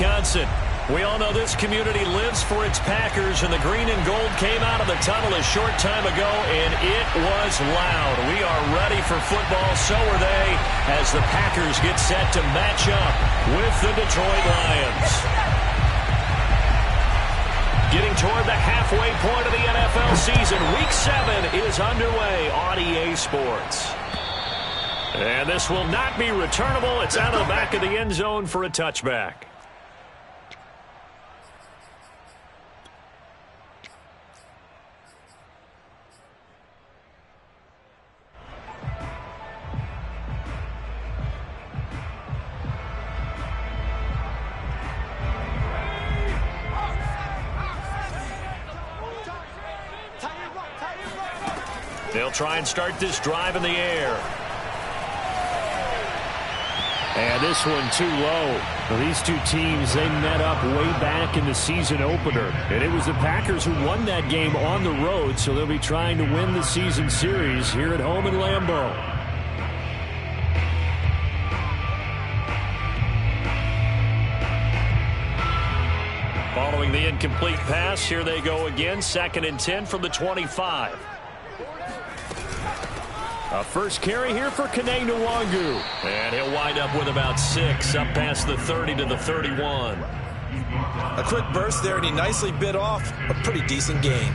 Wisconsin. We all know this community lives for its Packers, and the green and gold came out of the tunnel a short time ago, and it was loud. We are ready for football, so are they, as the Packers get set to match up with the Detroit Lions. Getting toward the halfway point of the NFL season, Week 7 is underway on EA Sports. And this will not be returnable. It's out of the back of the end zone for a touchback. They'll try and start this drive in the air. And this one too low. Well, these two teams, they met up way back in the season opener. And it was the Packers who won that game on the road, so they'll be trying to win the season series here at home in Lambeau. Following the incomplete pass, here they go again. 2nd and 10 from the 25. A first carry here for Kene Nwangu. And he'll wind up with about 6, up past the 30 to the 31. A quick burst there, and he nicely bit off a pretty decent gain.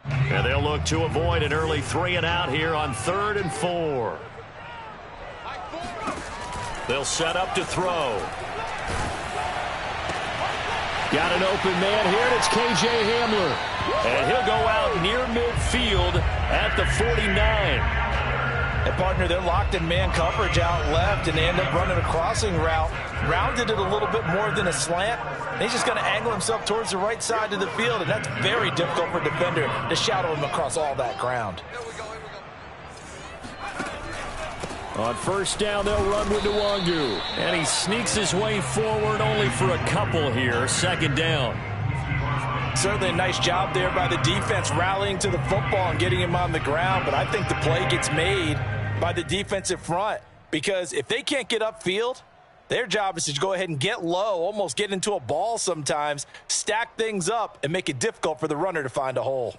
And they'll look to avoid an early 3-and-out here on 3rd and 4. They'll set up to throw. Got an open man here, and it's K.J. Hamler. And he'll go out near midfield at the 49. And, partner, they're locked in man coverage out left, and they end up running a crossing route. Rounded it a little bit more than a slant. And he's just going to angle himself towards the right side of the field, and that's very difficult for a defender to shadow him across all that ground. On first down, they'll run with Nwangu. And he sneaks his way forward only for a couple here. 2nd down. Certainly a nice job there by the defense rallying to the football and getting him on the ground. But I think the play gets made by the defensive front. Because if they can't get upfield, their job is to go ahead and get low, almost get into a ball sometimes, stack things up, and make it difficult for the runner to find a hole.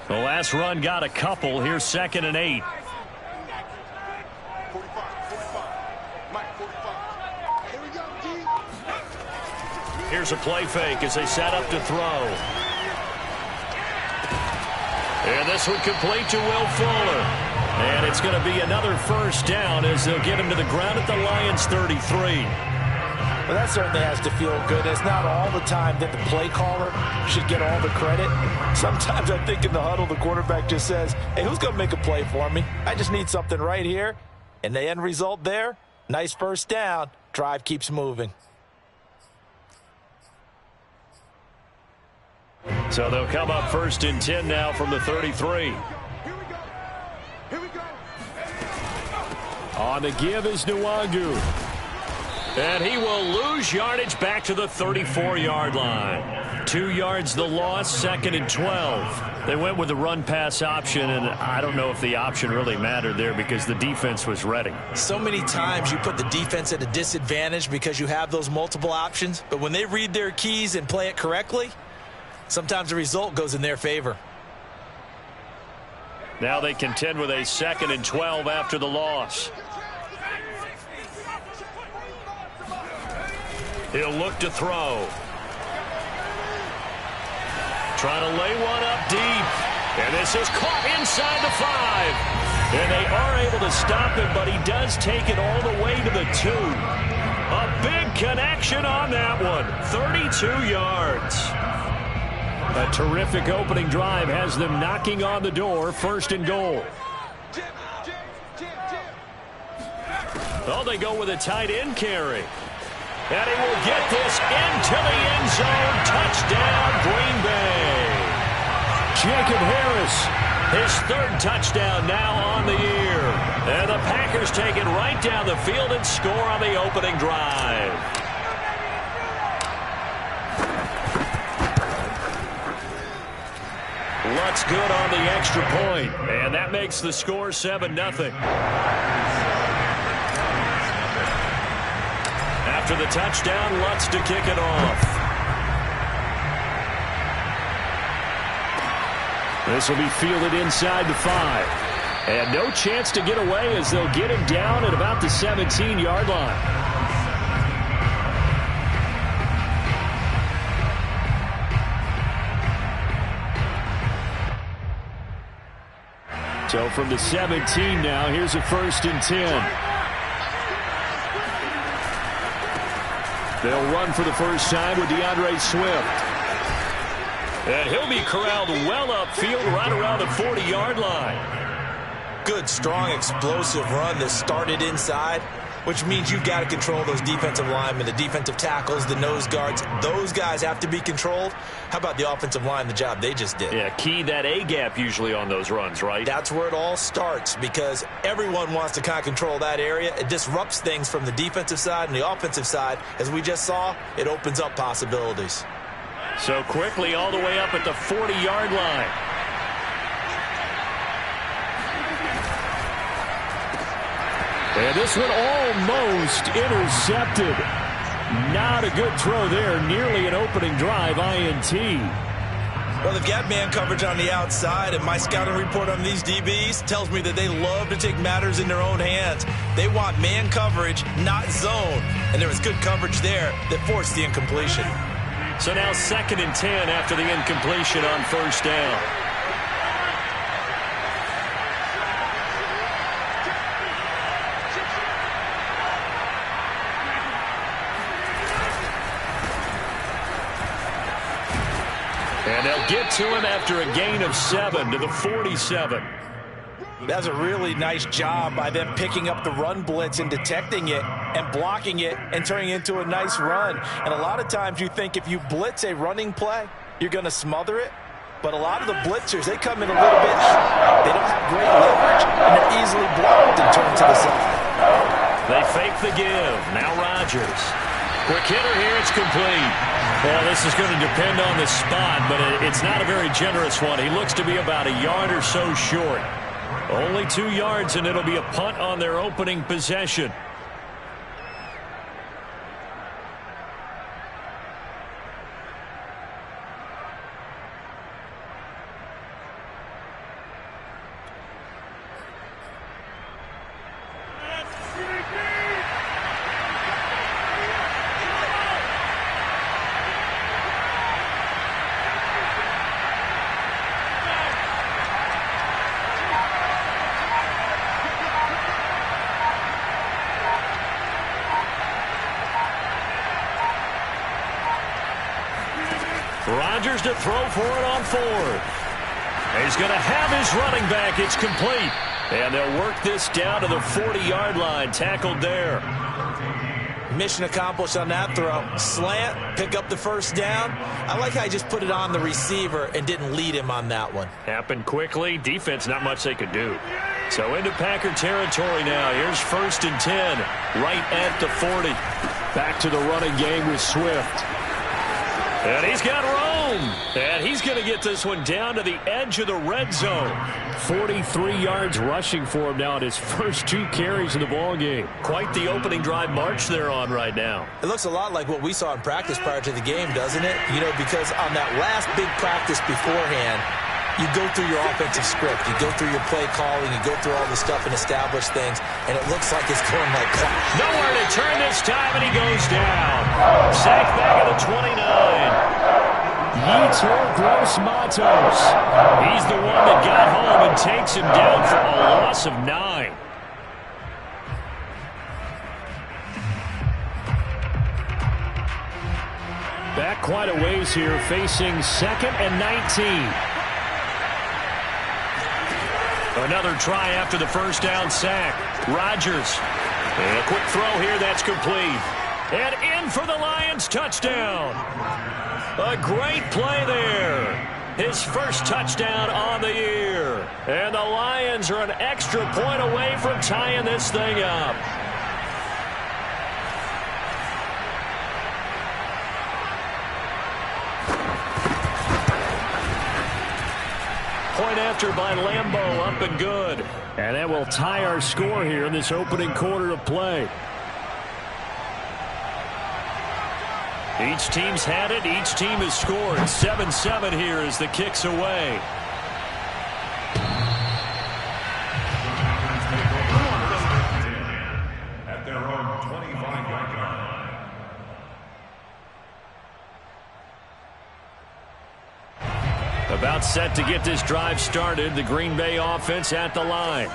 The last run got a couple. Here's 2nd and 8. Here's a play fake as they set up to throw. And this one complete to Will Fuller. And it's going to be another first down as they'll get him to the ground at the Lions' 33. Well, that certainly has to feel good. It's not all the time that the play caller should get all the credit. Sometimes I think in the huddle, the quarterback just says, hey, who's going to make a play for me? I just need something right here. And the end result there, nice first down. Drive keeps moving. So they'll come up 1st and 10 now from the 33. On the give is Nwangu. And he will lose yardage back to the 34-yard line. 2 yards the loss, 2nd and 12. They went with the run-pass option, and I don't know if the option really mattered there because the defense was ready. So many times you put the defense at a disadvantage because you have those multiple options. But when they read their keys and play it correctly, sometimes the result goes in their favor. Now they contend with a 2nd and 12 after the loss. He'll look to throw. Trying to lay one up deep. And this is caught inside the 5. And they are able to stop him, but he does take it all the way to the 2. A big connection on that one. 32 yards. A terrific opening drive has them knocking on the door. 1st and goal. Oh, they go with a tight end carry. And he will get this into the end zone. Touchdown, Green Bay. Jacob Harris, his 3rd touchdown now on the year. And the Packers take it right down the field and score on the opening drive. Lutt's good on the extra point, and that makes the score 7-0. After the touchdown, Lutt's to kick it off. This will be fielded inside the 5. And no chance to get away as they'll get him down at about the 17-yard line. So from the 17 now, here's a 1st and 10. They'll run for the first time with DeAndre Swift. And he'll be corralled well upfield right around the 40-yard line. Good, strong, explosive run that started inside, which means you've got to control those defensive linemen, the defensive tackles, the nose guards. Those guys have to be controlled. How about the offensive line, the job they just did? Yeah, key that A-gap usually on those runs, right? That's where it all starts because everyone wants to kind of control that area. It disrupts things from the defensive side and the offensive side. As we just saw, it opens up possibilities. So quickly all the way up at the 40-yard line. And this one almost intercepted. Not a good throw there. Nearly an opening drive INT. Well, they've got man coverage on the outside, and my scouting report on these DBs tells me that they love to take matters in their own hands. They want man coverage, not zone. And there was good coverage there that forced the incompletion. So now 2nd and 10 after the incompletion on 1st down. And they'll get to him after a gain of 7 to the 47. That's a really nice job by them picking up the run blitz and detecting it and blocking it and turning it into a nice run. And a lot of times you think if you blitz a running play, you're going to smother it. But a lot of the blitzers, they come in a little bit short. They don't have great leverage, and they're easily blocked and turned to the side. They fake the give. Now Rodgers. Quick hitter here. It's complete. Well, this is going to depend on the spot, but it's not a very generous one. He looks to be about a yard or so short. Only 2 yards, and it'll be a punt on their opening possession. Rodgers to throw for it on 4th. He's going to have his running back. It's complete. And they'll work this down to the 40-yard line. Tackled there. Mission accomplished on that throw. Slant, pick up the first down. I like how he just put it on the receiver and didn't lead him on that one. Happened quickly. Defense, not much they could do. So into Packer territory now. Here's 1st and 10, right at the 40. Back to the running game with Swift. And he's got room. And he's going to get this one down to the edge of the red zone. 43 yards rushing for him now in his first 2 carries of the ballgame. Quite the opening drive march they're on right now. It looks a lot like what we saw in practice prior to the game, doesn't it? You know, because on that last big practice beforehand, you go through your offensive script. You go through your play calling. You go through all the stuff and establish things. And it looks like it's going like clock. Nowhere to turn this time, and he goes down. Sacked back at the 29. Yetur Gross-Matos. He's the one that got home and takes him down for a loss of 9. Back quite a ways here, facing 2nd and 19. Another try after the first down sack. Rodgers. And a quick throw here, that's complete. And in for the Lions, touchdown. A great play there. His first touchdown on the year. And the Lions are an extra point away from tying this thing up. point after by Lambeau, up and good. And that will tie our score here in this opening quarter of play. Each team's had it. Each team has scored. 7-7 here as the kick's away. At their own 25-yard line. About set to get this drive started. The Green Bay offense at the line.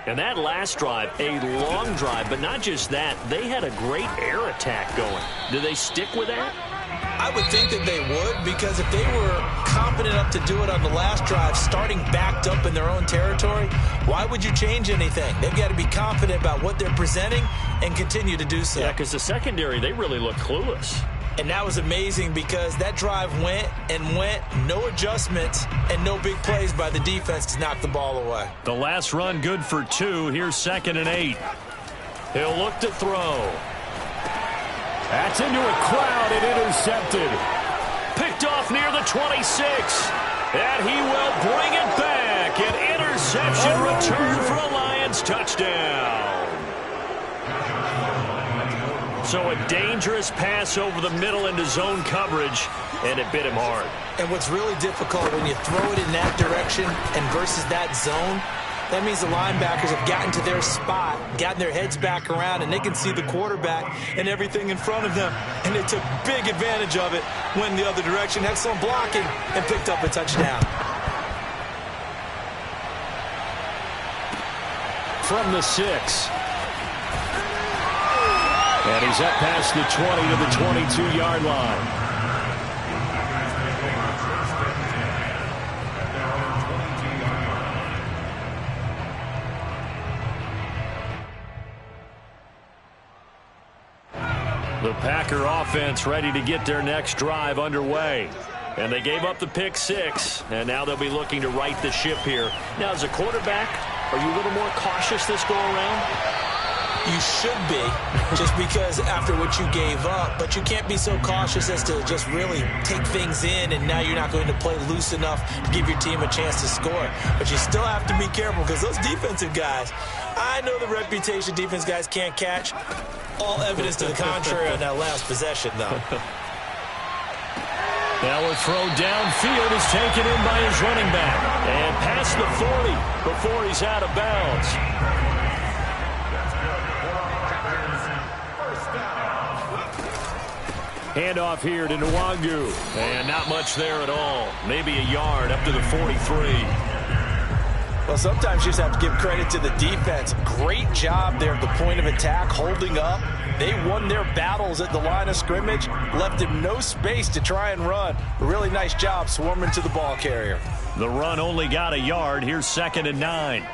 And that last drive, a long drive, but not just that. They had a great air attack going. Do they stick with that? I would think that they would, because if they were confident enough to do it on the last drive, starting backed up in their own territory, why would you change anything? They've got to be confident about what they're presenting and continue to do so. Yeah, because the secondary, they really look clueless. And that was amazing because that drive went and went, no adjustments and no big plays by the defense to knock the ball away. The last run good for 2. Here's 2nd and 8. He'll look to throw. That's into a crowd and intercepted. Picked off near the 26. And he will bring it back. An interception return for a Lions touchdown. So a dangerous pass over the middle into zone coverage, and it bit him hard. And what's really difficult when you throw it in that direction and versus that zone, that means the linebackers have gotten to their spot, gotten their heads back around, and they can see the quarterback and everything in front of them. And they took big advantage of it, went the other direction, had some blocking, and picked up a touchdown. From the 6. And he's up past the 20 to the 22-yard line. The Packer offense ready to get their next drive underway. And they gave up the pick 6, and now they'll be looking to right the ship here. Now, as a quarterback, are you a little more cautious this go-around? You should be, just because after what you gave up, but you can't be so cautious as to just really take things in, and now you're not going to play loose enough to give your team a chance to score. But you still have to be careful, because those defensive guys, I know the reputation defense guys can't catch. All evidence to the contrary on that last possession, though. Now a throw downfield is taken in by his running back. And past the 40 before he's out of bounds. Handoff here to Nwangu. And not much there at all. Maybe a yard up to the 43. Well, sometimes you just have to give credit to the defense. Great job there at the point of attack, holding up. They won their battles at the line of scrimmage, left him no space to try and run. A really nice job swarming to the ball carrier. The run only got a yard. Here's 2nd and 9.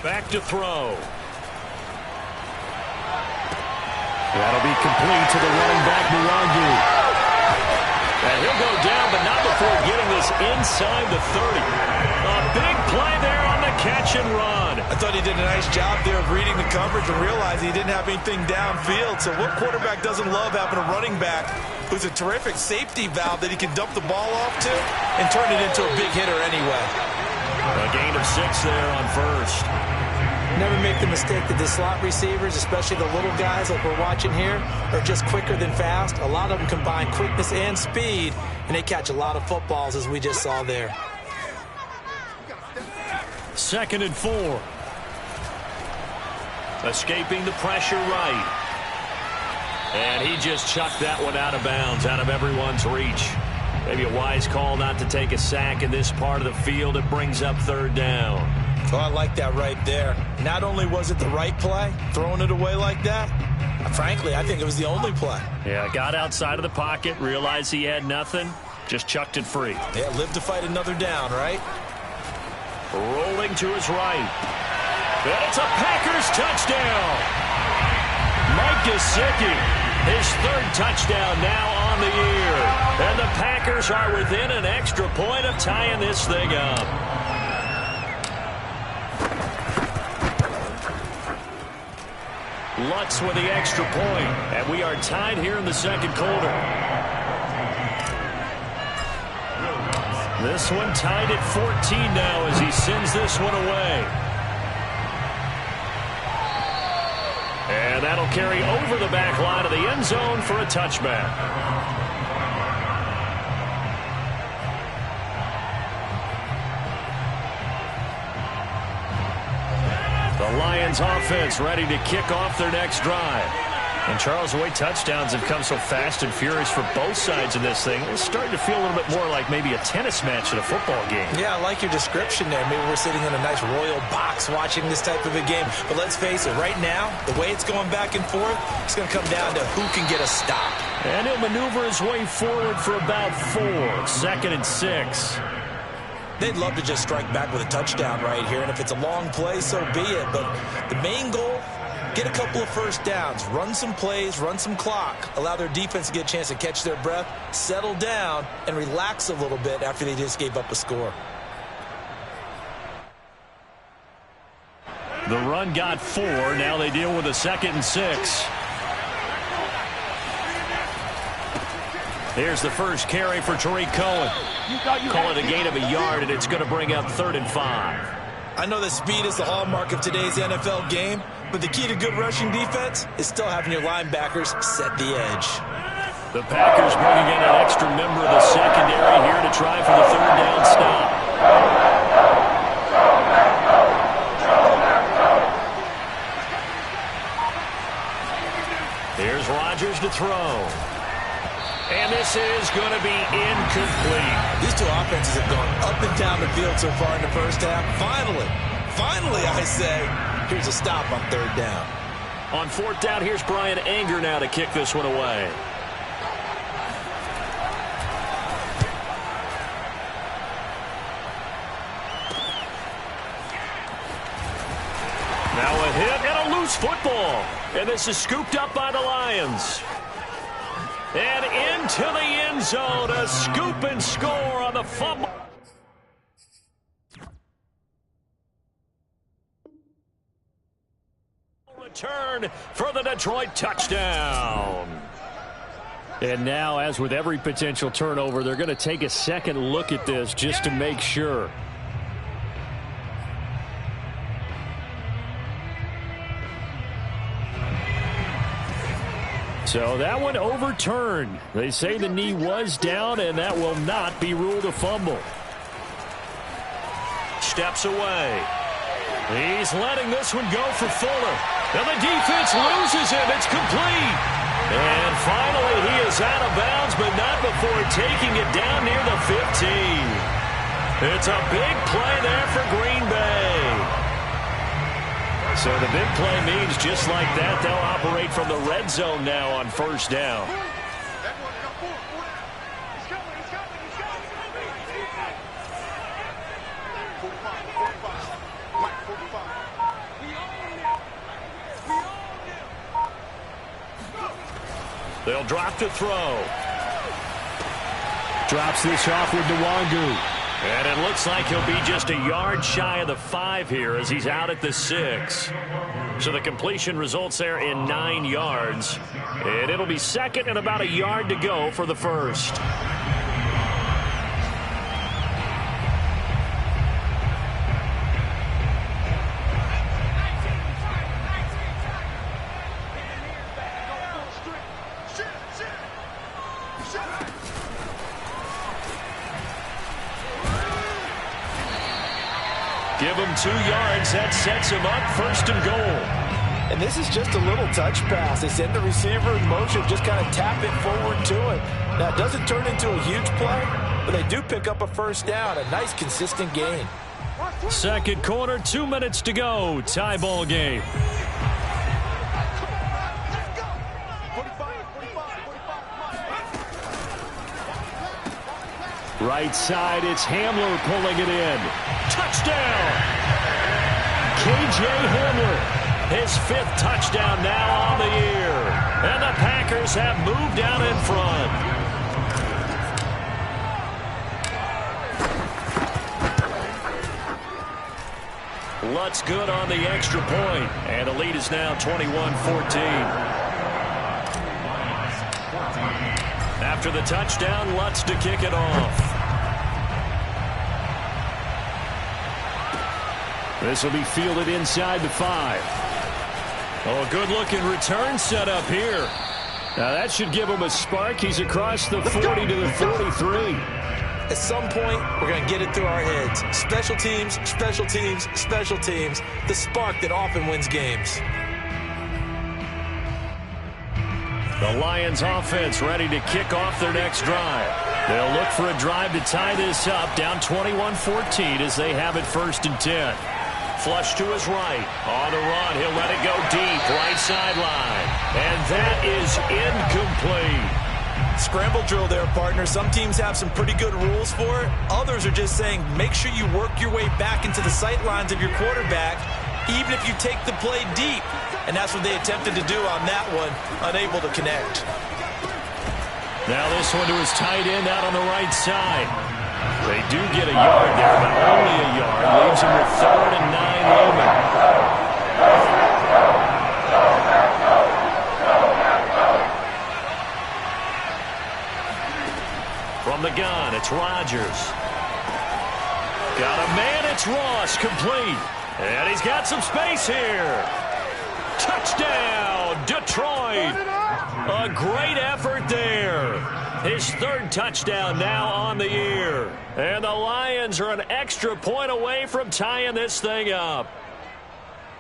Back to throw. That'll be complete to the running back, Nwangu. And he'll go down, but not before getting this inside the 30. A big play there on the catch and run. I thought he did a nice job there of reading the coverage and realizing he didn't have anything downfield. So what quarterback doesn't love having a running back who's a terrific safety valve that he can dump the ball off to and turn it into a big hitter anyway? A gain of 6 there on first. Never make the mistake that the slot receivers, especially the little guys like we're watching here, are just quicker than fast. A lot of them combine quickness and speed, and they catch a lot of footballs, as we just saw there. 2nd and 4. Escaping the pressure right. And he just chucked that one out of bounds, out of everyone's reach. Maybe a wise call not to take a sack in this part of the field. It brings up 3rd down. Oh, I like that right there. Not only was it the right play, throwing it away like that, frankly, I think it was the only play. Yeah, got outside of the pocket, realized he had nothing, just chucked it free. Yeah, live to fight another down, right? Rolling to his right. And it's a Packers touchdown. Mike Gesicki, his 3rd touchdown now on the year. And the Packers are within an extra point of tying this thing up. Lutz with the extra point. And we are tied here in the second quarter. This one tied at 14 now as he sends this one away. And that'll carry over the back line of the end zone for a touchback. The Lions offense ready to kick off their next drive. And Charles, the way touchdowns have come so fast and furious for both sides of this thing, it's starting to feel a little bit more like maybe a tennis match at a football game. Yeah, I like your description there. Maybe we're sitting in a nice royal box watching this type of a game. But let's face it, right now, the way it's going back and forth, it's going to come down to who can get a stop. And he'll maneuver his way forward for about 4. 2nd and 6. They'd love to just strike back with a touchdown right here. And if it's a long play, so be it. But the main goal, get a couple of first downs, run some plays, run some clock, allow their defense to get a chance to catch their breath, settle down, and relax a little bit after they just gave up a score. The run got 4. Now they deal with a 2nd and 6. Here's the first carry for Tariq Cohen. Call it a gain of a yard, and it's going to bring up 3rd and 5. I know that speed is the hallmark of today's NFL game, but the key to good rushing defense is still having your linebackers set the edge. The Packers bringing in an extra member of the secondary here to try for the 3rd down stop. Here's Rodgers to throw. And this is going to be incomplete. These two offenses have gone up and down the field so far in the first half. Finally, I say, here's a stop on 3rd down. On 4th down, here's Brian Anger now to kick this one away. Now a hit and a loose football. And this is scooped up by the Lions. And into the end zone, a scoop and score on the fumble. Return for the Detroit touchdown. And now, as with every potential turnover, they're going to take a second look at this just to make sure. So that one overturned. They say the knee was down, and that will not be ruled a fumble. Steps away. He's letting this one go for Fuller. And the defense loses him. It's complete. And finally, he is out of bounds, but not before taking it down near the 15. It's a big play there for Green Bay. So the big play means just like that, they'll operate from the red zone now on 1st down. They'll drop to throw. Drops this off with Nwangu. And it looks like he'll be just a yard shy of the 5 here as he's out at the 6. So the completion results there in 9 yards. And it'll be 2nd and about a yard to go for the 1st. Give him 2 yards. That sets him up 1st and goal. And this is just a little touch pass. They send the receiver in motion, just kind of tap it forward to him. Now, it doesn't turn into a huge play, but they do pick up a 1st down. A nice, consistent gain. Second quarter, 2 minutes to go. Tie ball game. Right side, it's Hamler pulling it in. Touchdown! K.J. Hamler, his 5th touchdown now on the year. And the Packers have moved out in front. Lutt's good on the extra point, and the lead is now 21-14. After the touchdown, Lutt's to kick it off. This will be fielded inside the 5. Oh, a good-looking return set up here. Now that should give him a spark. He's across the 40 to the 43. At some point, we're going to get it through our heads. Special teams, special teams, special teams. The spark that often wins games. The Lions offense ready to kick off their next drive. They'll look for a drive to tie this up, down 21-14 as they have it 1st and 10. Flush to his right. On the run, he'll let it go deep, right sideline. And that is incomplete. Scramble drill there, partner. Some teams have some pretty good rules for it. Others are just saying make sure you work your way back into the sight lines of your quarterback, even if you take the play deep. And that's what they attempted to do on that one, unable to connect. Now this one to his tight end out on the right side. They do get a yard there, but only a yard. Leaves him with 3rd and 9 looming. From the gun, it's Rodgers. Got a man, it's Ross, complete. And he's got some space here. Touchdown, Detroit. A great effort there. His 3rd touchdown now on the year. And the Lions are an extra point away from tying this thing up.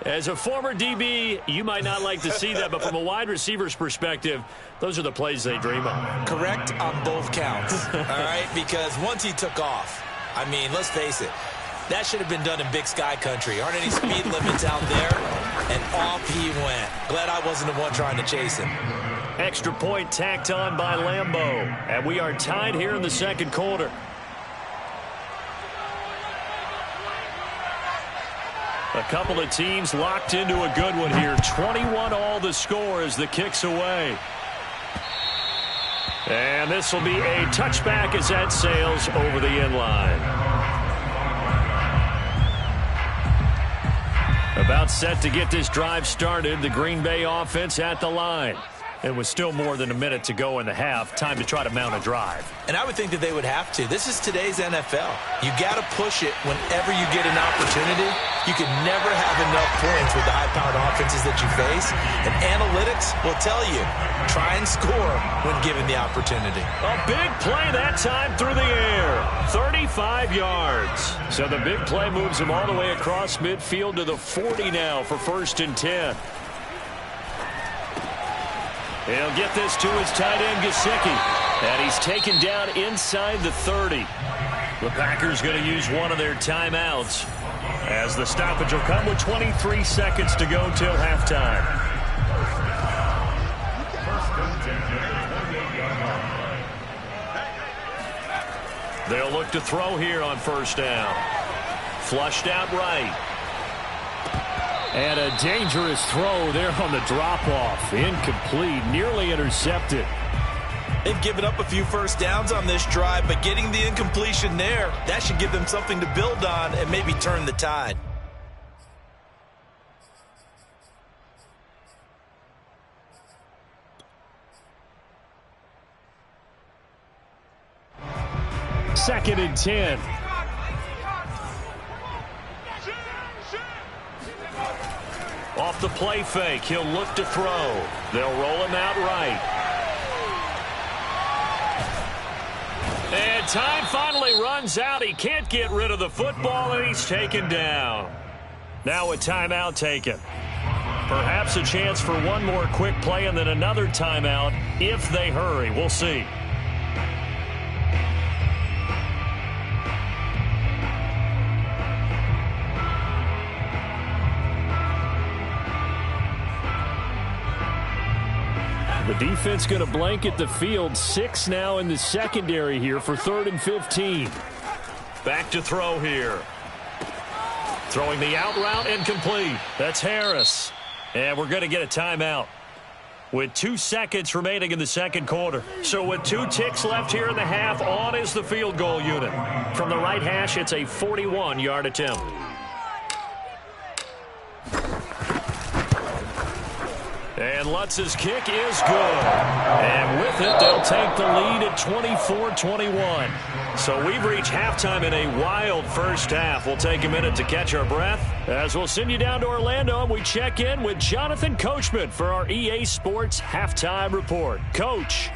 As a former DB, you might not like to see that, but from a wide receiver's perspective, those are the plays they dream of. Correct on both counts, all right? Because once he took off, I mean, let's face it, that should have been done in Big Sky country. Aren't any speed limits out there? And off he went. Glad I wasn't the one trying to chase him. Extra point tacked on by Lambeau. And we are tied here in the 2nd quarter. A couple of teams locked into a good one here. 21 all the score as the kick's away. And this will be a touchback as that sails over the end line. About set to get this drive started. The Green Bay offense at the line. It was still more than a minute to go in the half. Time to try to mount a drive. And I would think that they would have to. This is today's NFL. You got to push it whenever you get an opportunity. You can never have enough points with the high-powered offenses that you face. And analytics will tell you, try and score when given the opportunity. A big play that time through the air. 35 yards. So the big play moves him all the way across midfield to the 40 now for 1st and 10. He'll get this to his tight end, Gesicki. And he's taken down inside the 30. The Packers going to use one of their timeouts as the stoppage will come with 23 seconds to go till halftime. They'll look to throw here on 1st down. Flushed out right. And a dangerous throw there on the drop-off. Incomplete, nearly intercepted. They've given up a few 1st downs on this drive, but getting the incompletion there, that should give them something to build on and maybe turn the tide. Second and 10. Off the play fake, he'll look to throw. They'll roll him out right. And time finally runs out. He can't get rid of the football, and he's taken down. Now a timeout taken. Perhaps a chance for one more quick play and then another timeout if they hurry. We'll see. The defense going to blanket the field. 6 now in the secondary here for 3rd and 15. Back to throw here. Throwing the out route incomplete. That's Harris. And we're going to get a timeout with 2 seconds remaining in the 2nd quarter. So with 2 ticks left here in the half, on is the field goal unit. From the right hash, it's a 41-yard attempt. And Lutz's kick is good. And with it, they'll take the lead at 24-21. So we've reached halftime in a wild first half. We'll take a minute to catch our breath as we'll send you down to Orlando and we check in with Jonathan Coachman for our EA Sports Halftime Report. Coach.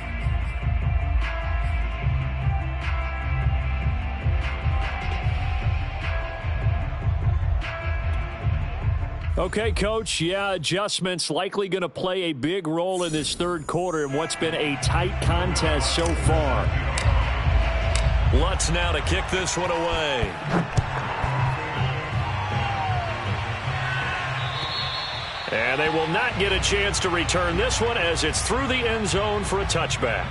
Okay, Coach, yeah, adjustments likely going to play a big role in this third quarter in what's been a tight contest so far. Lutz now to kick this one away. And they will not get a chance to return this one as it's through the end zone for a touchback.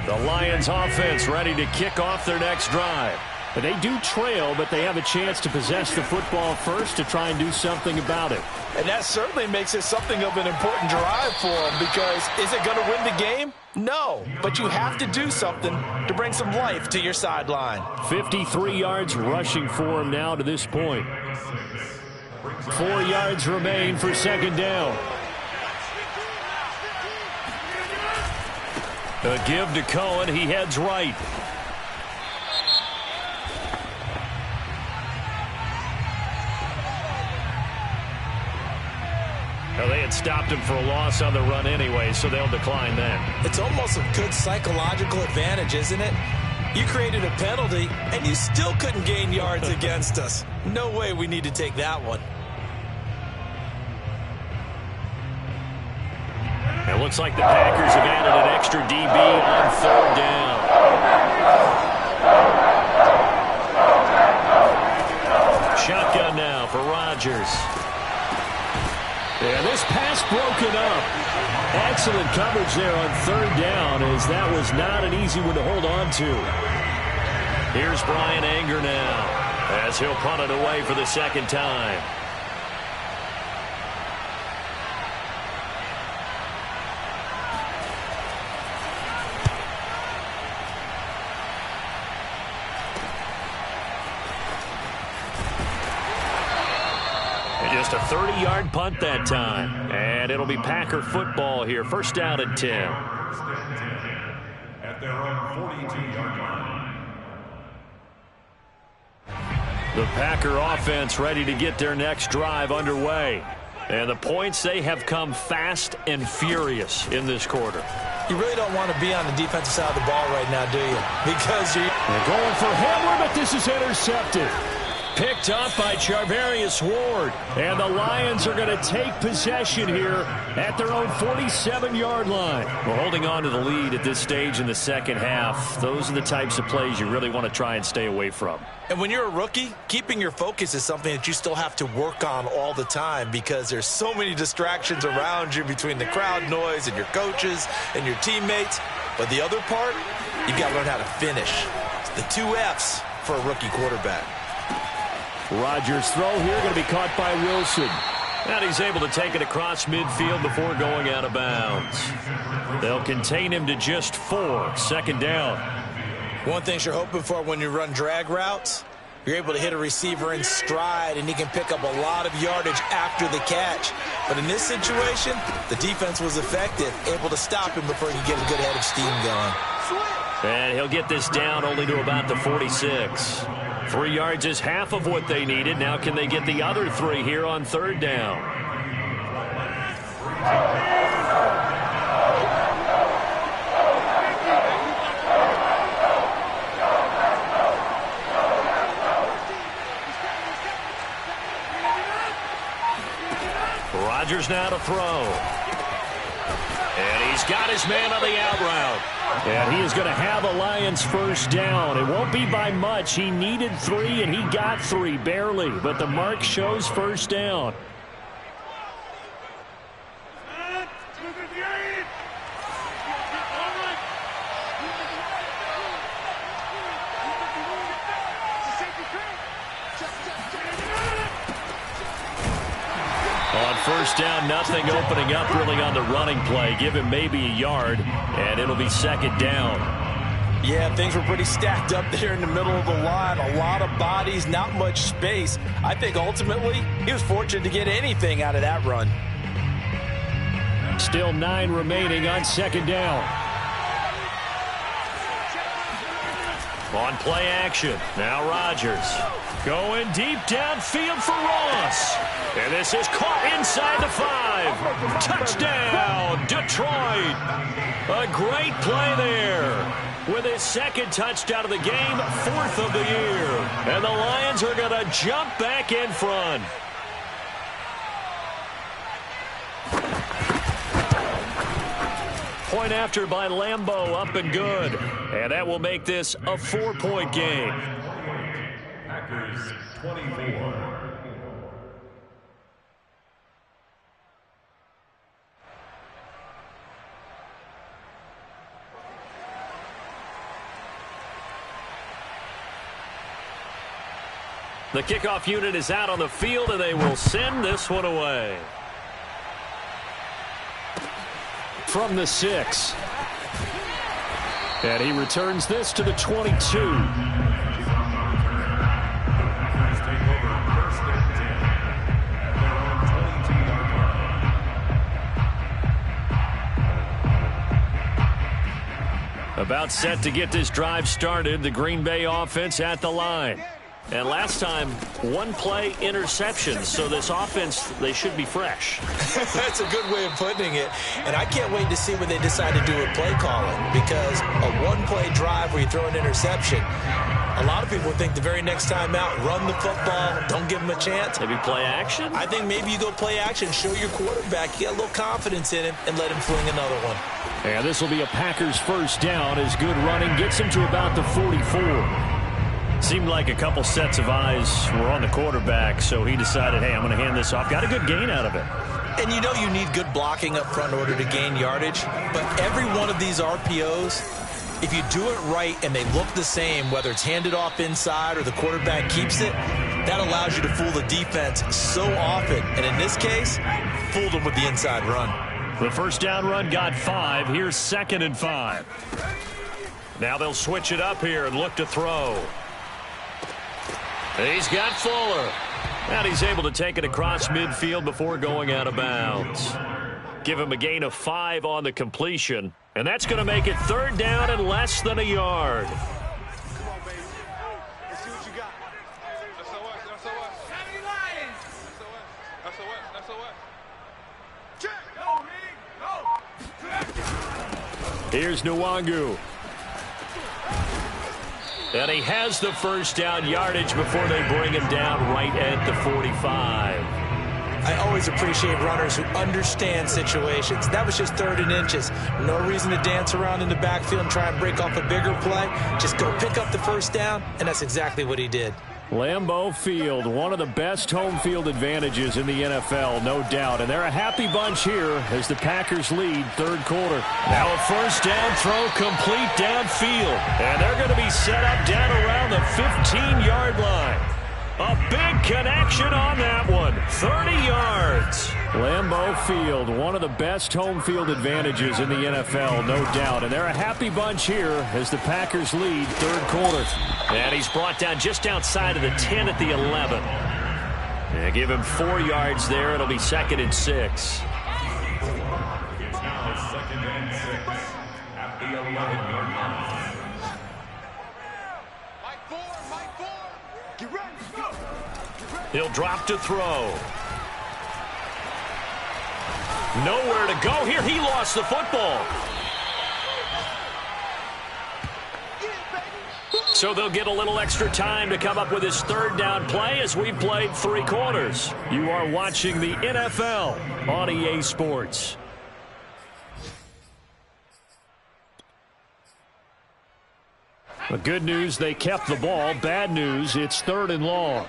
The Lions offense ready to kick off their next drive. But they do trail, but they have a chance to possess the football first to try and do something about it. And that certainly makes it something of an important drive for them because is it going to win the game? No, but you have to do something to bring some life to your sideline. 53 yards rushing for him now to this point. 4 yards remain for second down. A give to Cohen. He heads right. Well, they had stopped him for a loss on the run anyway, so they'll decline that. It's almost a good psychological advantage, isn't it? You created a penalty, and you still couldn't gain yards against us. No way we need to take that one. It looks like the Packers have added an extra DB on third down. Shotgun now for Rodgers. And this pass broken up. Excellent coverage there on third down as that was not an easy one to hold on to. Here's Brian Anger now as he'll punt it away for the second time. Just a 30-yard punt that time. And it'll be Packer football here. First down and 10. At their own 42-yard line. The Packer offense ready to get their next drive underway. And the points, they have come fast and furious in this quarter. You really don't want to be on the defensive side of the ball right now, do you? Because they're going for Hamler, but this is intercepted. Picked up by Charvarius Ward. And the Lions are going to take possession here at their own 47-yard line. We're holding on to the lead at this stage in the second half. Those are the types of plays you really want to try and stay away from. And when you're a rookie, keeping your focus is something that you still have to work on all the time because there's so many distractions around you between the crowd noise and your coaches and your teammates. But the other part, you've got to learn how to finish. It's the 2 F's for a rookie quarterback. Rodgers' throw here going to be caught by Wilson. And he's able to take it across midfield before going out of bounds. They'll contain him to just 4. Second down. One thing you're hoping for when you run drag routes, you're able to hit a receiver in stride, and he can pick up a lot of yardage after the catch. But in this situation, the defense was effective, able to stop him before he could get a good head of steam going. And he'll get this down only to about the 46. 3 yards is half of what they needed. Now can they get the other 3 here on third down? Rodgers now to throw. And he's got his man on the out route. And he is going to have a Lions first down. It won't be by much. He needed 3, and he got 3, barely. But the mark shows first down. On first down, nothing opening up really on the running play. Give him maybe a yard, and it'll be second down. Yeah, things were pretty stacked up there in the middle of the line. A lot of bodies, not much space. I think ultimately he was fortunate to get anything out of that run. Still 9 remaining on second down. On play action. Now Rodgers going deep downfield for Ross. And this is caught inside the 5. Touchdown, Detroit. A great play there. With his second touchdown of the game, 4th of the year. And the Lions are going to jump back in front. Point after by Lambeau, up and good. And that will make this a 4-point game. Packers 24. The kickoff unit is out on the field, and they will send this one away. From the 6. And he returns this to the 22. About set to get this drive started, the Green Bay offense at the line. And last time, 1 play interception. So this offense, they should be fresh. That's a good way of putting it. And I can't wait to see what they decide to do with play calling. Because a 1-play drive where you throw an interception, a lot of people think the very next time out, run the football, don't give him a chance. Maybe play action? I think maybe you go play action, show your quarterback, get a little confidence in him, and let him fling another one. And this will be a Packers first down as good running gets him to about the 44. Seemed like a couple sets of eyes were on the quarterback, so he decided, hey, I'm going to hand this off. Got a good gain out of it. And you know you need good blocking up front in order to gain yardage, but every one of these RPOs, if you do it right and they look the same, whether it's handed off inside or the quarterback keeps it, that allows you to fool the defense so often. And in this case, fooled them with the inside run. The first down run got 5. Here's 2nd and 5. Now they'll switch it up here and look to throw. He's got Fuller. And he's able to take it across midfield before going out of bounds. Give him a gain of 5 on the completion. And that's going to make it 3rd down and less than a yard. Come on, baby. Let's see what you got. Check. Here's Nwangu. And he has the first down yardage before they bring him down right at the 45. I always appreciate runners who understand situations. That was just 3rd and inches. No reason to dance around in the backfield and try and break off a bigger play. Just go pick up the first down, and that's exactly what he did. Lambeau Field, one of the best home field advantages in the NFL, no doubt. And they're a happy bunch here as the Packers lead 3rd quarter. Now a first down throw complete downfield. And they're going to be set up down around the 15-yard line. A big connection on that one. 30 yards. Lambeau Field, one of the best home field advantages in the NFL, no doubt. And they're a happy bunch here as the Packers lead 3rd quarter. And he's brought down just outside of the 10 at the 11. And give him 4 yards there. It'll be 2nd and 6. Now 2nd and 6 at the 11-yard line. Mike 4. Get ready. Go. He'll drop to throw. Nowhere to go here. He lost the football. So they'll get a little extra time to come up with his 3rd down play as we've played 3 quarters. You are watching the NFL on EA Sports. The good news, they kept the ball. Bad news, it's 3rd and long.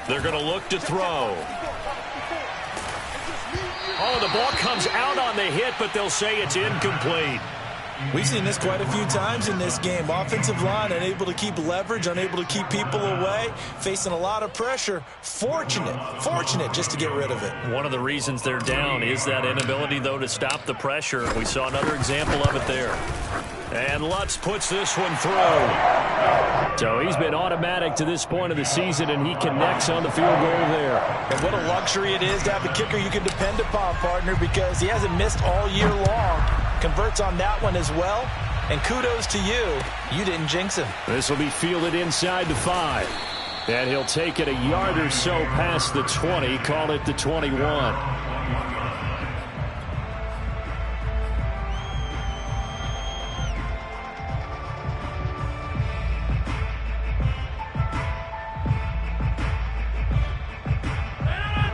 They're going to look to throw. Oh, the ball comes out on the hit, but they'll say it's incomplete. We've seen this quite a few times in this game. Offensive line unable to keep leverage, unable to keep people away, facing a lot of pressure. Fortunate just to get rid of it. One of the reasons they're down is that inability, though, to stop the pressure. We saw another example of it there. And Lutz puts this one through. So he's been automatic to this point of the season, and he connects on the field goal there. And what a luxury it is to have a kicker you can depend upon, partner, because he hasn't missed all year long. Converts on that one as well. And kudos to you. You didn't jinx him. This will be fielded inside the 5. And he'll take it a yard or so past the 20, call it the 21.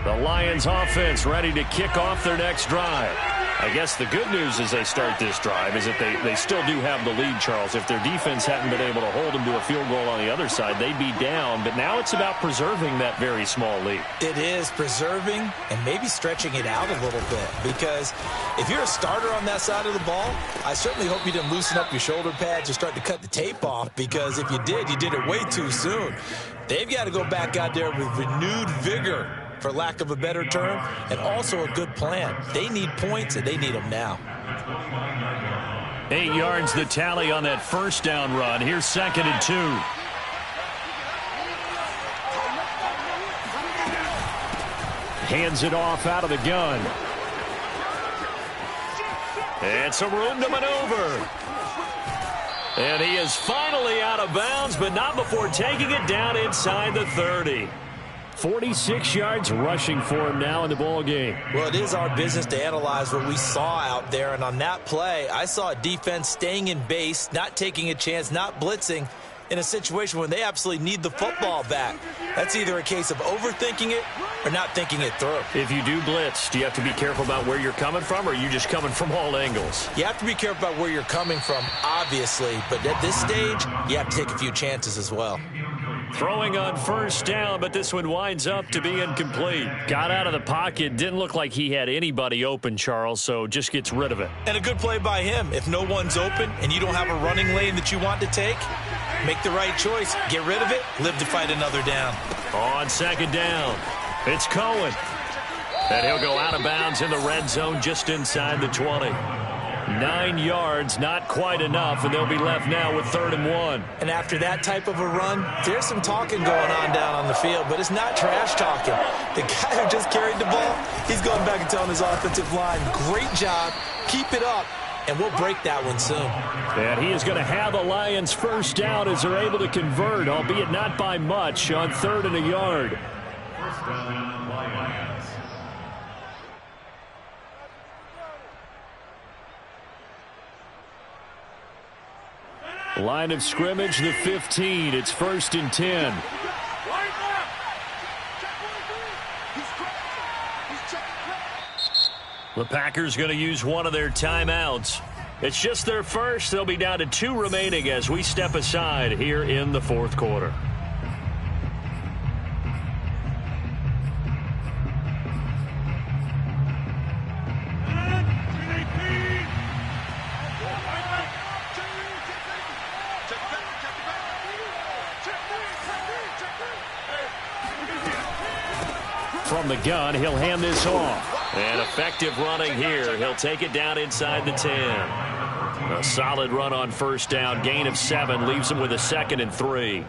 The Lions offense ready to kick off their next drive. I guess the good news as they start this drive is that they still do have the lead, Charles. If their defense hadn't been able to hold them to a field goal on the other side, they'd be down. But now it's about preserving that very small lead. It is preserving and maybe stretching it out a little bit. Because if you're a starter on that side of the ball, I certainly hope you didn't loosen up your shoulder pads or start to cut the tape off. Because if you did it way too soon. They've got to go back out there with renewed vigor, for lack of a better term, and also a good plan. They need points, and they need them now. 8 yards the tally on that first down run. Here's 2nd and 2. Hands it off out of the gun. And some room to maneuver. And he is finally out of bounds, but not before taking it down inside the 30. 46 yards rushing for him now in the ball game. Well, it is our business to analyze what we saw out there, and on that play, I saw a defense staying in base, not taking a chance, not blitzing, in a situation when they absolutely need the football back. That's either a case of overthinking it or not thinking it through. If you do blitz, do you have to be careful about where you're coming from, or are you just coming from all angles? You have to be careful about where you're coming from, obviously, but at this stage, you have to take a few chances as well. Throwing on first down, but this one winds up to be incomplete. Got out of the pocket, didn't look like he had anybody open, Charles, so just gets rid of it. And a good play by him. If no one's open and you don't have a running lane that you want to take, make the right choice. Get rid of it. Live to fight another down. On 2nd down, it's Cohen. And he'll go out of bounds in the red zone just inside the 20. 9 yards, not quite enough, and they'll be left now with 3rd and 1. And after that type of a run, there's some talking going on down on the field, but it's not trash talking. The guy who just carried the ball, he's going back and telling his offensive line, great job, keep it up, and we'll break that one soon. And he is going to have a Lions first down as they're able to convert, albeit not by much, on 3rd and a yard. First down, Lions. Line of scrimmage, the 15. It's 1st and 10. The Packers going to use one of their timeouts. It's just their first. They'll be down to 2 remaining as we step aside here in the 4th quarter. From the gun, he'll hand this off. And effective running here. He'll take it down inside the 10. A solid run on first down. Gain of 7 leaves him with a 2nd and 3.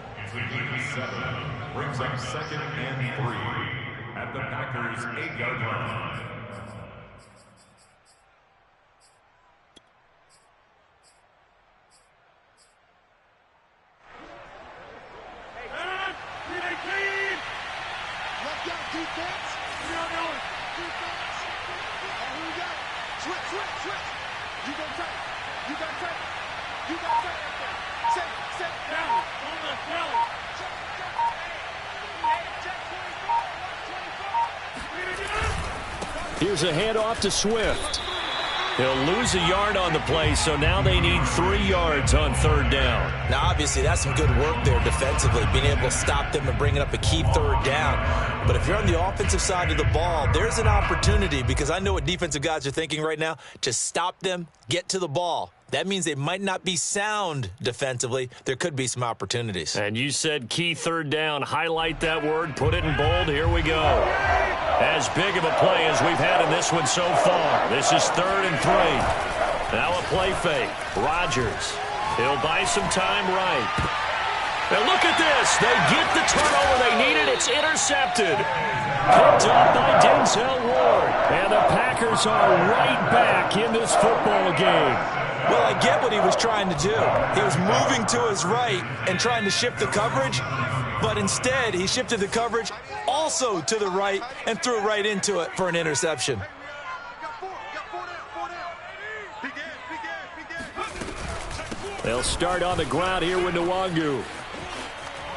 Brings up 2nd and 3 at the Packers' 8-yard line. Here's a handoff to Swift. He'll lose a yard on the play, so now they need 3 yards on 3rd down. Now, obviously, that's some good work there defensively, being able to stop them and bringing up a key 3rd down. But if you're on the offensive side of the ball, there's an opportunity, because I know what defensive guys are thinking right now, to stop them, get to the ball. That means they might not be sound defensively. There could be some opportunities. And you said key third down. Highlight that word. Put it in bold. Here we go. As big of a play as we've had in this one so far. This is 3rd and 3. Now a play fake. Rodgers. He'll buy some time right. And look at this. They get the turnover they needed. It's intercepted. Picked up by Denzel Ward. And the Packers are right back in this football game. Well, I get what he was trying to do. He was moving to his right and trying to shift the coverage. But instead, he shifted the coverage also to the right and threw right into it for an interception. They'll start on the ground here with Nwangu.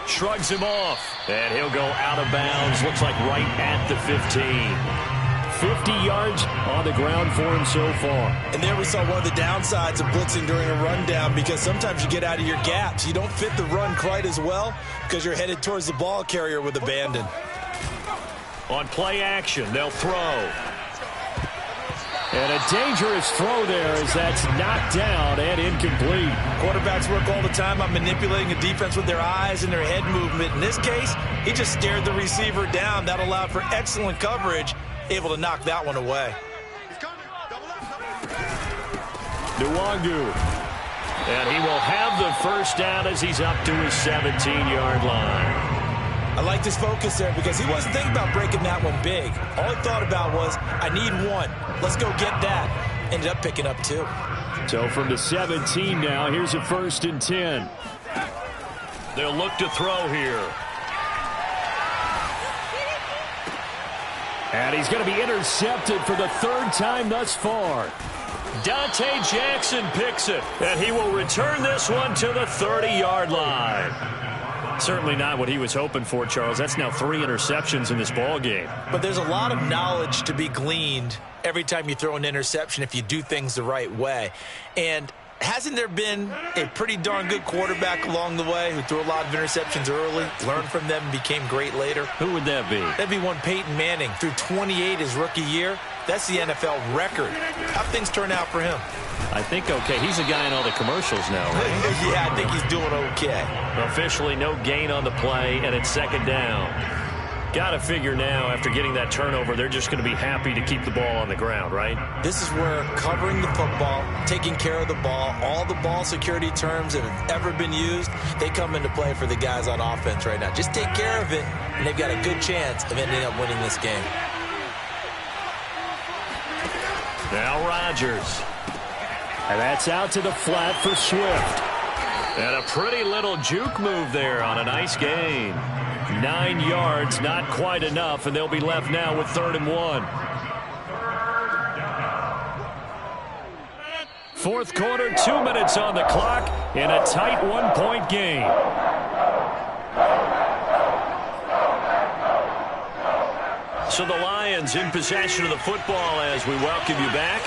Shrugs him off. And he'll go out of bounds. Looks like right at the 15. 50 yards on the ground for him so far. And there we saw one of the downsides of blitzing during a rundown, because sometimes you get out of your gaps. You don't fit the run quite as well because you're headed towards the ball carrier with abandon. On play action, they'll throw. And a dangerous throw there as that's knocked down and incomplete. Quarterbacks work all the time on manipulating a defense with their eyes and their head movement. In this case, he just stared the receiver down. That allowed for excellent coverage, able to knock that one away. Nwangu. And he will have the first down as he's up to his 17-yard line. I liked his focus there because he wasn't thinking about breaking that one big. All he thought about was, I need one. Let's go get that. Ended up picking up 2. So from the 17 now, here's a 1st and 10. They'll look to throw here. And he's going to be intercepted for the 3rd time thus far. Dante Jackson picks it, and he will return this one to the 30-yard line. Certainly not what he was hoping for, Charles. That's now 3 interceptions in this ball game. But there's a lot of knowledge to be gleaned every time you throw an interception if you do things the right way. And hasn't there been a pretty darn good quarterback along the way who threw a lot of interceptions early, learned from them, and became great later? Who would that be? That'd be one Peyton Manning. Threw 28 his rookie year. That's the NFL record. How'd things turn out for him? I think okay. He's a guy in all the commercials now, right? Yeah, I think he's doing okay. Officially no gain on the play, and it's 2nd down. Got to figure now, after getting that turnover, they're just going to be happy to keep the ball on the ground, right? This is where covering the football, taking care of the ball, all the ball security terms that have ever been used, they come into play for the guys on offense right now. Just take care of it, and they've got a good chance of ending up winning this game. Now Rodgers. And that's out to the flat for Swift. And a pretty little juke move there on a nice gain. 9 yards, not quite enough, and they'll be left now with 3rd and 1. 4th quarter, 2 minutes on the clock in a tight 1-point game. So the Lions in possession of the football as we welcome you back.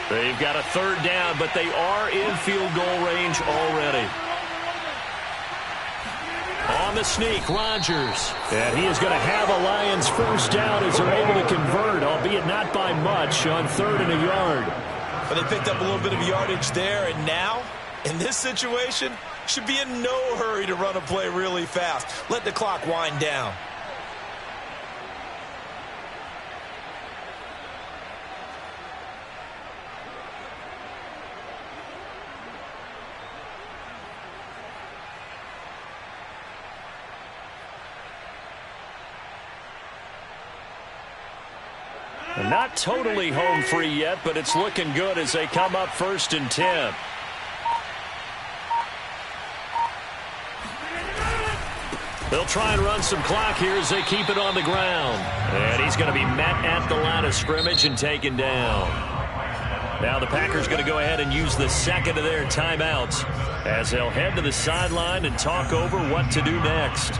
They've got a 3rd down, but they are in field goal range already. On the sneak, Rodgers. And he is going to have a Lions 1st down as they're able to convert, albeit not by much, on 3rd and a yard. But they picked up a little bit of yardage there, and now, in this situation, should be in no hurry to run a play really fast. Let the clock wind down. Not totally home free yet, but it's looking good as they come up 1st and 10. They'll try and run some clock here as they keep it on the ground. And he's going to be met at the line of scrimmage and taken down. Now the Packers going to go ahead and use the 2nd of their timeouts as they'll head to the sideline and talk over what to do next.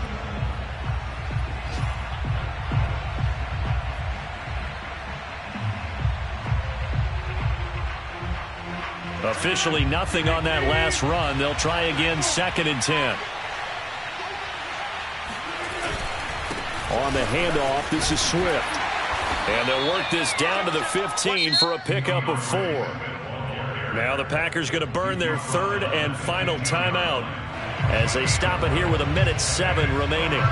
Officially nothing on that last run. They'll try again, 2nd and 10. On the handoff, this is Swift. And they'll work this down to the 15 for a pickup of 4. Now the Packers going to burn their third and final timeout as they stop it here with 1:07 remaining.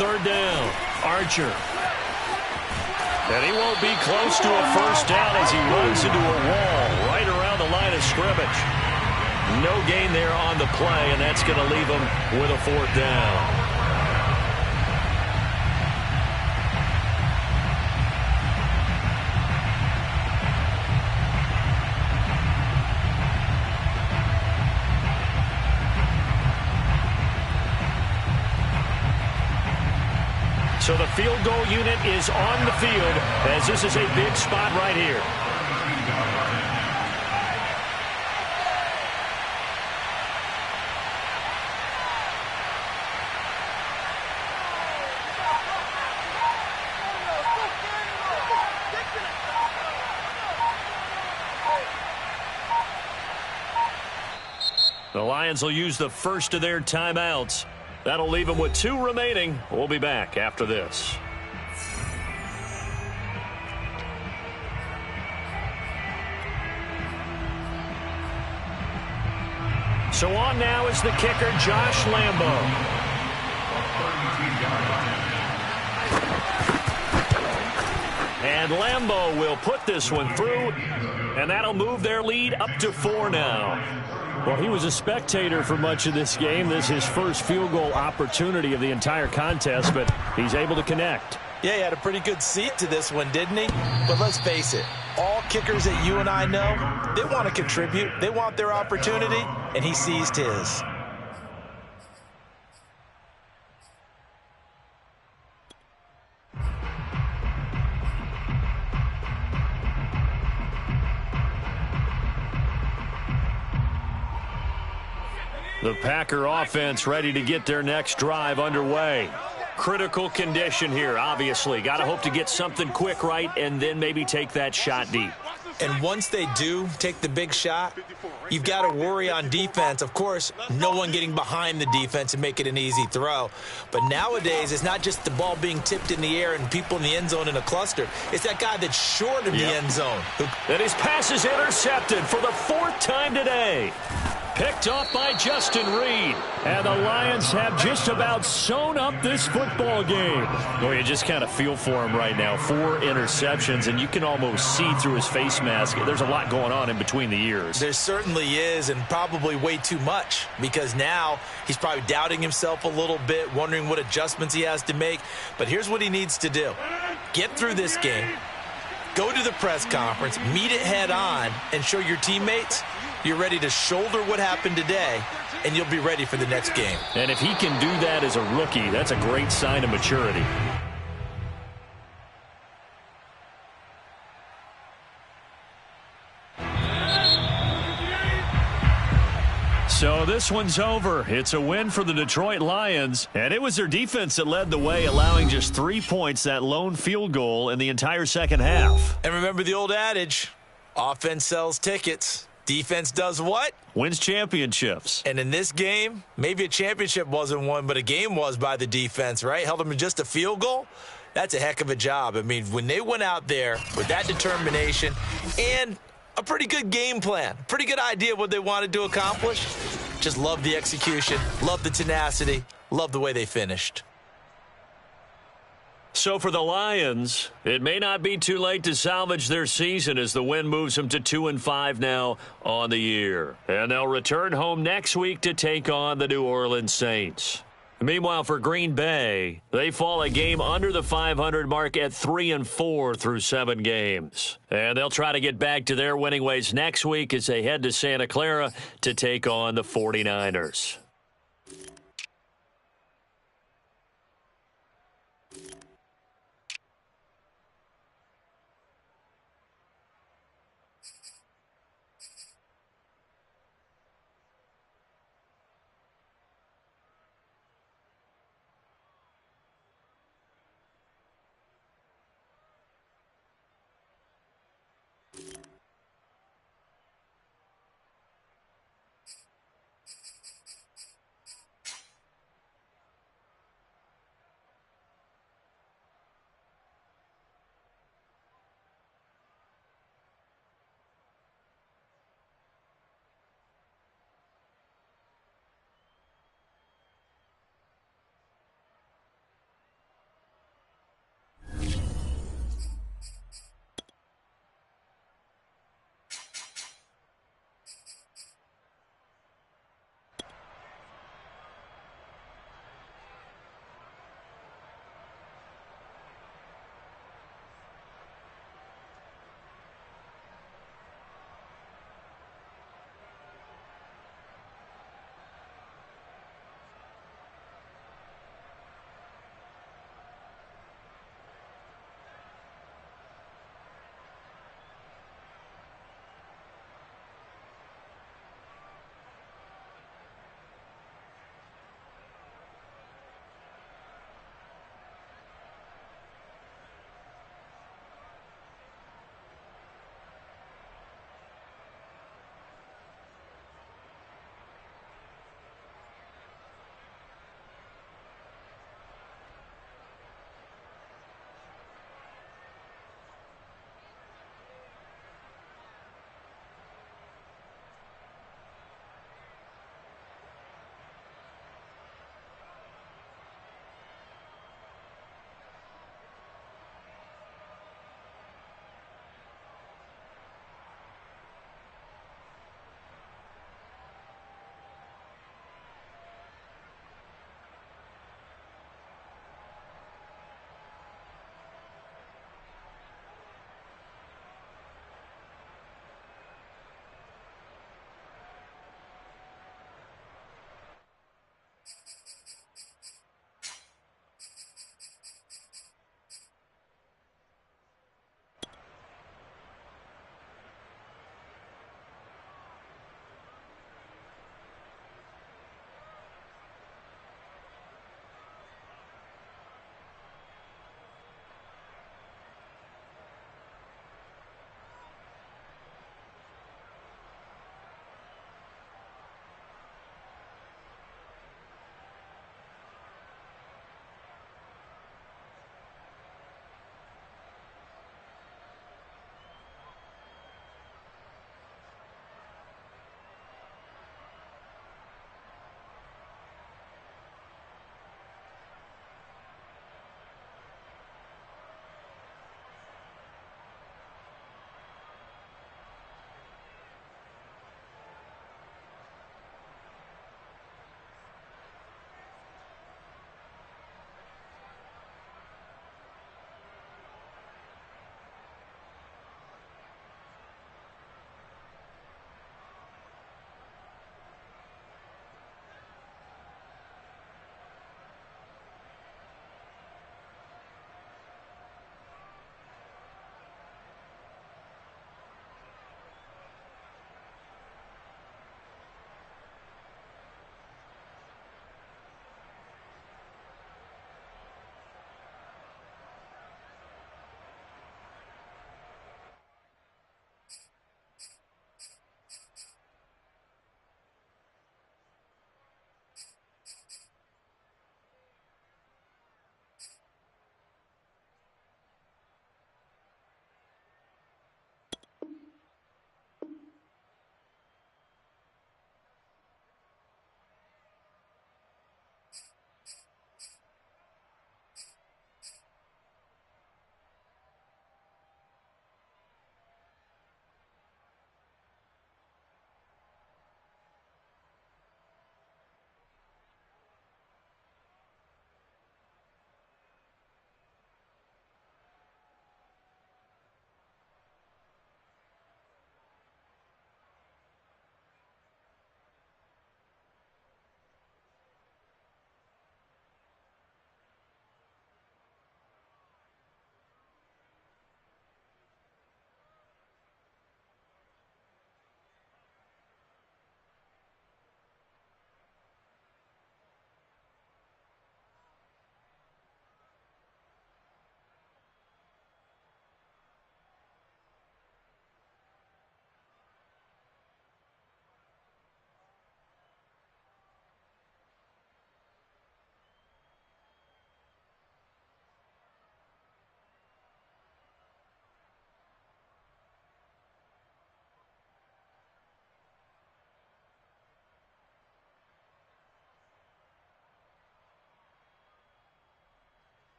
Third down, Archer. And he won't be close to a first down as he runs into a wall right around the line of scrimmage. No gain there on the play, and that's going to leave him with a fourth down. So the field goal unit is on the field as this is a big spot right here. The Lions will use the first of their timeouts. That'll leave them with 2 remaining. We'll be back after this. So on now is the kicker, Josh Lambo. And Lambo will put this one through, and that'll move their lead up to 4 now. Well, he was a spectator for much of this game. This is his first field goal opportunity of the entire contest, but he's able to connect. Yeah, he had a pretty good seat to this one, didn't he? But let's face it, all kickers that you and I know, they want to contribute. They want their opportunity, and he seized his. The Packer offense ready to get their next drive underway. Critical condition here, obviously. Got to hope to get something quick right and then maybe take that shot deep. And once they do take the big shot, you've got to worry on defense. Of course, no one getting behind the defense and make it an easy throw. But nowadays, it's not just the ball being tipped in the air and people in the end zone in a cluster. It's that guy that's short of the end zone. And his pass is intercepted for the 4th time today. Picked off by Justin Reed. And the Lions have just about sewn up this football game. Well, you just kind of feel for him right now. 4 interceptions, and you can almost see through his face mask. There's a lot going on in between the ears. There certainly is, and probably way too much, because now he's probably doubting himself a little bit, wondering what adjustments he has to make. But here's what he needs to do. Get through this game, go to the press conference, meet it head on, and show your teammates you're ready to shoulder what happened today, and you'll be ready for the next game. And if he can do that as a rookie, that's a great sign of maturity. So this one's over. It's a win for the Detroit Lions, and it was their defense that led the way, allowing just 3 points, that lone field goal in the entire second half. And remember the old adage, offense sells tickets. Defense does what? Wins championships. And in this game, maybe a championship wasn't won, but a game was by the defense, right? Held them to just a field goal. That's a heck of a job. I mean, when they went out there with that determination and a pretty good game plan, pretty good idea of what they wanted to accomplish, just love the execution, love the tenacity, love the way they finished. So for the Lions, it may not be too late to salvage their season as the win moves them to 2-5 now on the year. And they'll return home next week to take on the New Orleans Saints. Meanwhile, for Green Bay, they fall a game under the 500 mark at 3-4 through 7 games. And they'll try to get back to their winning ways next week as they head to Santa Clara to take on the 49ers.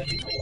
You